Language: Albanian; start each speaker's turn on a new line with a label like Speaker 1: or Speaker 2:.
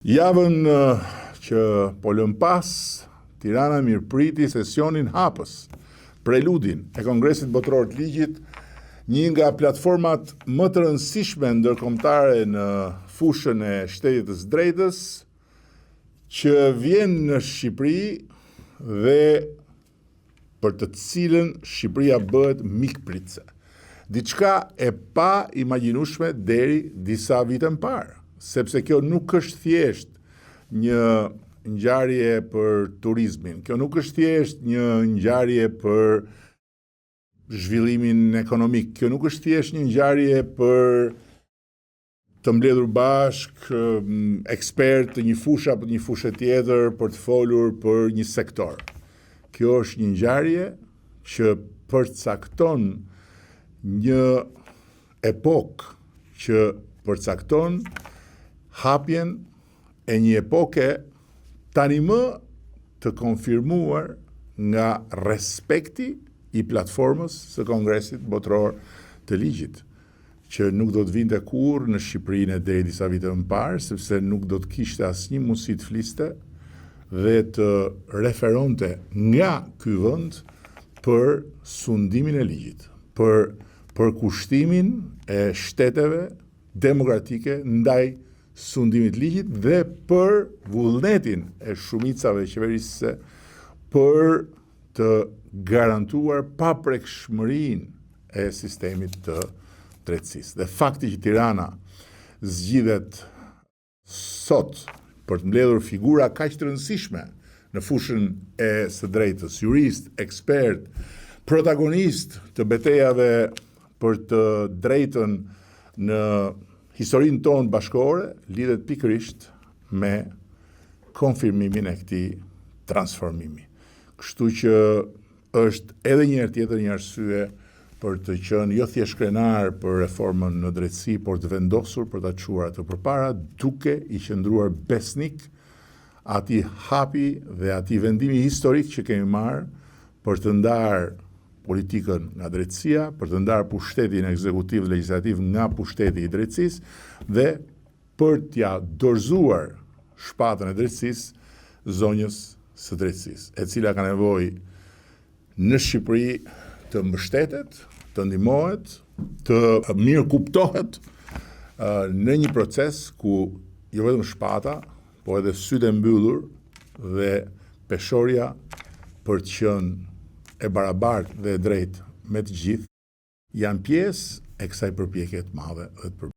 Speaker 1: Javën që po lëm pas, Tirana mirëpriti sesionin hapës, preludin e Kongresit Botëror të Ligjit, një nga platformat më të rëndësishme ndërkombëtare në fushën e shtetit të së drejtës, që vjen në Shqipëri dhe për të cilën Shqipëria bëhet mikpritse. Diçka e pa imagjinueshme deri disa vite më parë, sepse kjo nuk është thjesht një ngjarje për turizmin, kjo nuk është thjesht një ngjarje për zhvillimin ekonomik, kjo nuk është thjesht një ngjarje për të mbledhur bashkë ekspert të një fushë apo një fushë tjetër për të folur për një sektor. Kjo është një ngjarje që përcakton një epokë që përcakton hapjen e një epoke tani më të konfirmuar nga respekti i platformës së Kongresit Botëror të Ligjit, që nuk do të vinte kurrë në Shqipërinë deri disa vite më parë, sepse nuk do të kishte asnjë mundësi të fliste dhe të referonte nga ky vend për sundimin e ligjit, për përkushtimin e shteteve demokratike ndaj sundimit ligjit dhe për vullnetin e shumicave qeverisëse për të garantuar paprekshmërinë e sistemit të drejtësisë. Dhe fakti që Tirana zgjidhet sot për të mbledhur figura kaq të rëndësishme në fushën e së drejtës, jurist, ekspert, protagonist të betejave për të drejtën në historinë tonë bashkëore, lidhet pikërisht me konfirmimin e këtij transformimi. Kështu që është edhe një herë tjetër një arsye për të qenë jo thjesht krenar për reformën në drejtësi, por të vendosur për ta çuar atë përpara, duke i qëndruar besnik atij hapi dhe atij vendimi historik që kemi marrë për të ndarë politikën nga drejtësia, për të ndarë pushtetin ekzekutiv dhe legjislativ nga pushteti i drejtësisë dhe për t'ja dorëzuar shpatën e drejtësisë zonjës së drejtësisë, e cila ka nevojë në Shqipëri të mbështetet, të ndihmohet, të mirë kuptohet në një proces ku jo vetëm shpata, po edhe sytë e mbyllur dhe peshorja për të qenë e barabartë dhe e drejtë me të gjithë janë pjesë e kësaj përpjekje të madhe dhe të